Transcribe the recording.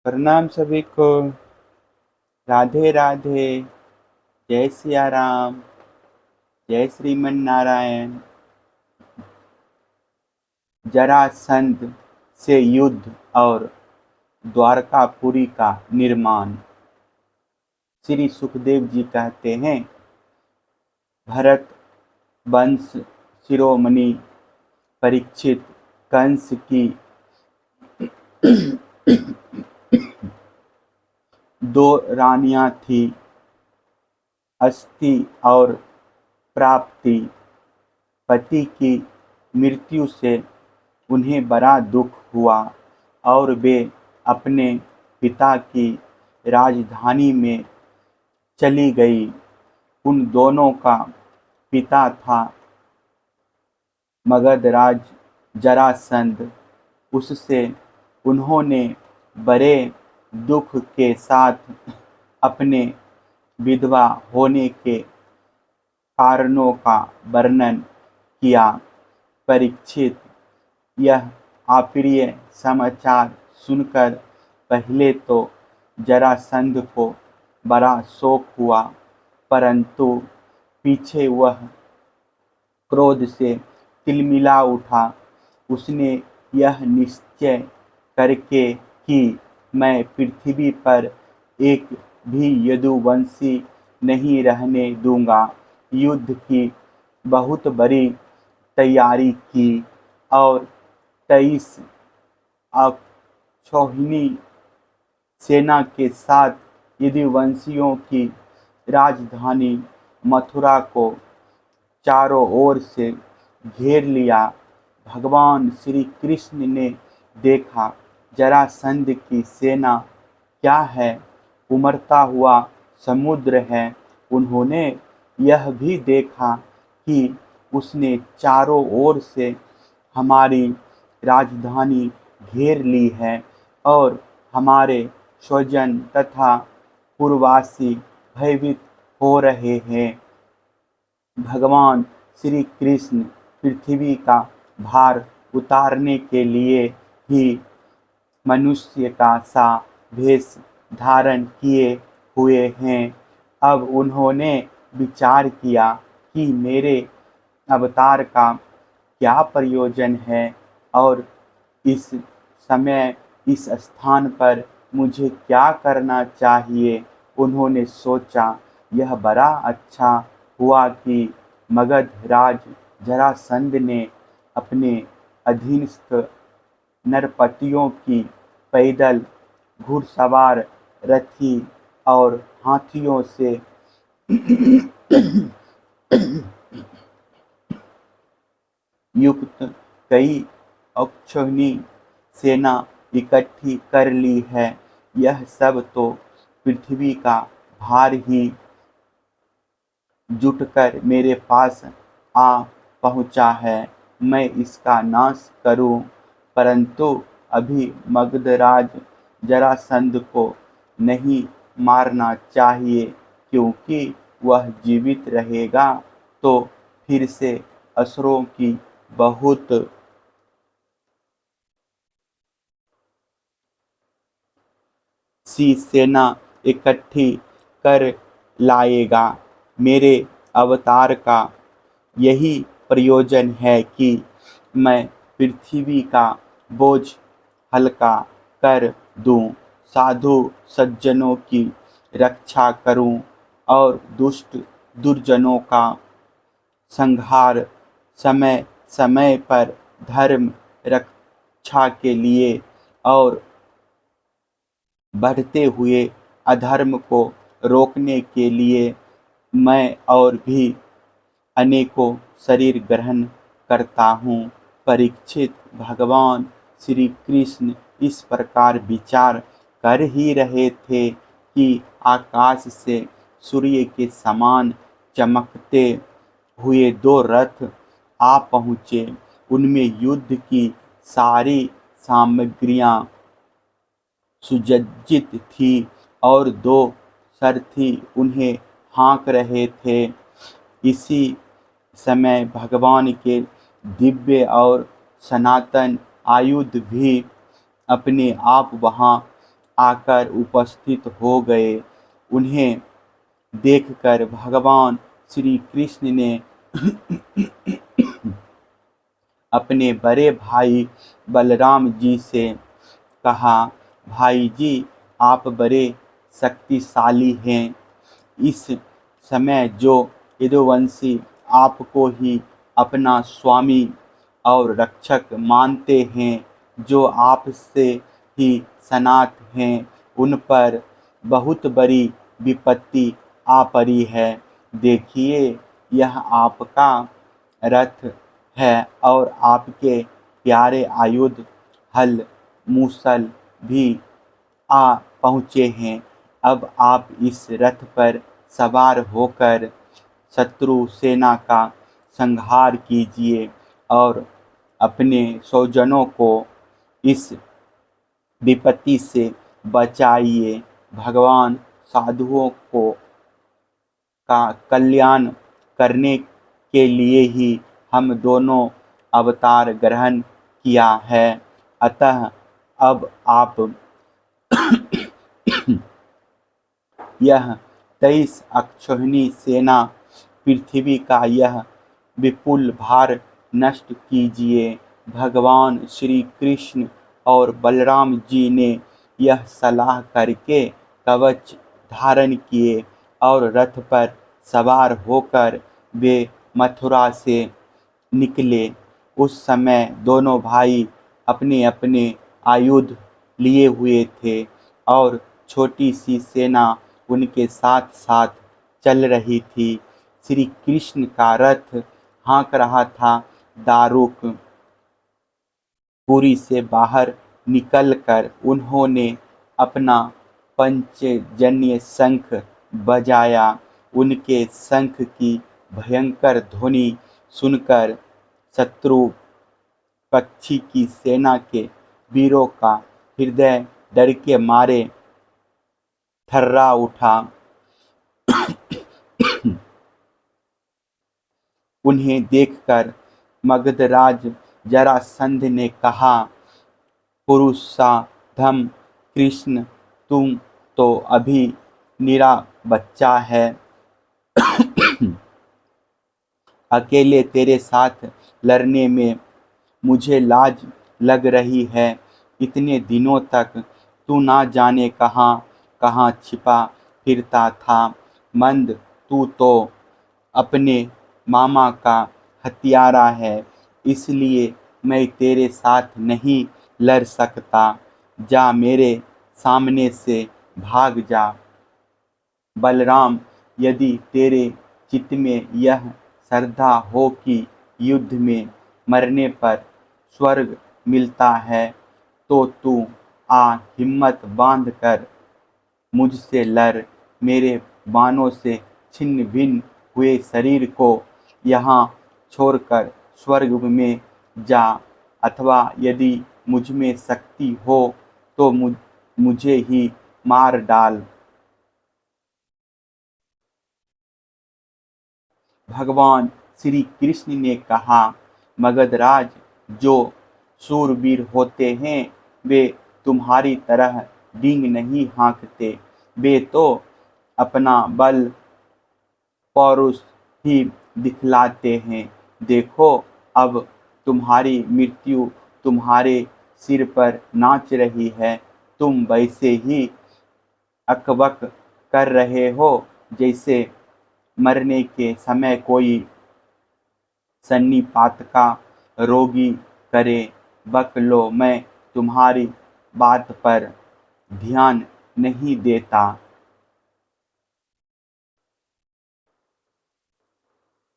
प्रणाम सभी को। राधे राधे। जय सिया राम। जय श्रीमन नारायण। जरासंध से युद्ध और द्वारकापुरी का निर्माण। श्री सुखदेव जी कहते हैं, भरत वंश शिरोमणि परीक्षित कंस की दो रानियां थी, अस्थि और प्राप्ति। पति की मृत्यु से उन्हें बड़ा दुख हुआ और वे अपने पिता की राजधानी में चली गई। उन दोनों का पिता था मगधराज जरासंध। उससे उन्होंने बड़े दुख के साथ अपने विधवा होने के कारणों का वर्णन किया। परीक्षित यह अप्रिय समाचार सुनकर पहले तो जरासंध को बड़ा शोक हुआ, परंतु पीछे वह क्रोध से तिलमिला उठा। उसने यह निश्चय करके कि मैं पृथ्वी पर एक भी यदुवंशी नहीं रहने दूंगा, युद्ध की बहुत बड़ी तैयारी की और 23 अक्षौहिणी सेना के साथ यदुवंशियों की राजधानी मथुरा को चारों ओर से घेर लिया। भगवान श्री कृष्ण ने देखा जरासंध की सेना क्या है, उमड़ता हुआ समुद्र है। उन्होंने यह भी देखा कि उसने चारों ओर से हमारी राजधानी घेर ली है और हमारे स्वजन तथा पूर्ववासी भयभीत हो रहे हैं। भगवान श्री कृष्ण पृथ्वी का भार उतारने के लिए ही मनुष्य का सा भेष धारण किए हुए हैं। अब उन्होंने विचार किया कि मेरे अवतार का क्या प्रयोजन है और इस समय इस स्थान पर मुझे क्या करना चाहिए। उन्होंने सोचा, यह बड़ा अच्छा हुआ कि मगध राज जरासंध ने अपने अधीनस्थ नरपतियों की पैदल, घुड़सवार, रथी और हाथियों से युक्त कई अक्षौहिणी सेना इकट्ठी कर ली है। यह सब तो पृथ्वी का भार ही जुटकर मेरे पास आ पहुँचा है। मैं इसका नाश करूं, परंतु अभी मगधराज जरासंध को नहीं मारना चाहिए, क्योंकि वह जीवित रहेगा तो फिर से असुरों की बहुत सी सेना इकट्ठी कर लाएगा। मेरे अवतार का यही प्रयोजन है कि मैं पृथ्वी का बोझ हल्का कर दूं, साधु सज्जनों की रक्षा करूं और दुष्ट दुर्जनों का संहार समय समय पर धर्म रक्षा के लिए और बढ़ते हुए अधर्म को रोकने के लिए मैं और भी अनेकों शरीर ग्रहण करता हूँ। परीक्षित, भगवान श्री कृष्ण इस प्रकार विचार कर ही रहे थे कि आकाश से सूर्य के समान चमकते हुए दो रथ आ पहुँचे। उनमें युद्ध की सारी सामग्रियाँ सुसज्जित थी और दो सारथी उन्हें हाँक रहे थे। इसी समय भगवान के दिव्य और सनातन आयुध भी अपने आप वहां आकर उपस्थित हो गए। उन्हें देखकर भगवान श्री कृष्ण ने अपने बड़े भाई बलराम जी से कहा, भाई जी, आप बड़े शक्तिशाली हैं। इस समय जो यदुवंशी आपको ही अपना स्वामी और रक्षक मानते हैं, जो आपसे ही सनात हैं, उन पर बहुत बड़ी विपत्ति आ पड़ी है। देखिए, यह आपका रथ है और आपके प्यारे आयुध हल मूसल भी आ पहुँचे हैं। अब आप इस रथ पर सवार होकर शत्रु सेना का संहार कीजिए और अपने स्वजनों को इस विपत्ति से बचाइए। भगवान साधुओं को का कल्याण करने के लिए ही हम दोनों अवतार ग्रहण किया है। अतः अब आप यह 23 अक्षौहिणी सेना पृथ्वी का यह विपुल भार नष्ट कीजिए। भगवान श्री कृष्ण और बलराम जी ने यह सलाह करके कवच धारण किए और रथ पर सवार होकर वे मथुरा से निकले। उस समय दोनों भाई अपने अपने आयुध लिए हुए थे और छोटी सी सेना उनके साथ साथ चल रही थी। श्री कृष्ण का रथ हाँक रहा था। दारुक पुरी से बाहर निकलकर उन्होंने अपना पंचजन्य शंख बजाया। उनके शंख की भयंकर ध्वनि सुनकर शत्रु पक्षी की सेना के वीरों का हृदय डर के मारे थर्रा उठा। उन्हें देखकर मगधराज जरासंध ने कहा, पुरुषोत्तम कृष्ण, तुम तो अभी निरा बच्चा है। अकेले तेरे साथ लड़ने में मुझे लाज लग रही है। इतने दिनों तक तू ना जाने कहाँ कहाँ छिपा फिरता था। मंद, तू तो अपने मामा का हत्यारा है, इसलिए मैं तेरे साथ नहीं लड़ सकता। जा, मेरे सामने से भाग जा। बलराम, यदि तेरे चित्त में यह श्रद्धा हो कि युद्ध में मरने पर स्वर्ग मिलता है, तो तू हिम्मत बांध कर मुझसे लड़। मेरे बाणों से छिन्न भिन्न हुए शरीर को यहाँ छोड़कर स्वर्ग में जा, अथवा यदि मुझ में शक्ति हो तो मुझे ही मार डाल। भगवान श्री कृष्ण ने कहा, मगधराज, जो शूरवीर होते हैं वे तुम्हारी तरह डींग नहीं हाँकते। वे तो अपना बल पौरुष ही दिखलाते हैं। देखो, अब तुम्हारी मृत्यु तुम्हारे सिर पर नाच रही है। तुम वैसे ही अकबक कर रहे हो जैसे मरने के समय कोई सन्निपात का रोगी करे। बक लो, मैं तुम्हारी बात पर ध्यान नहीं देता।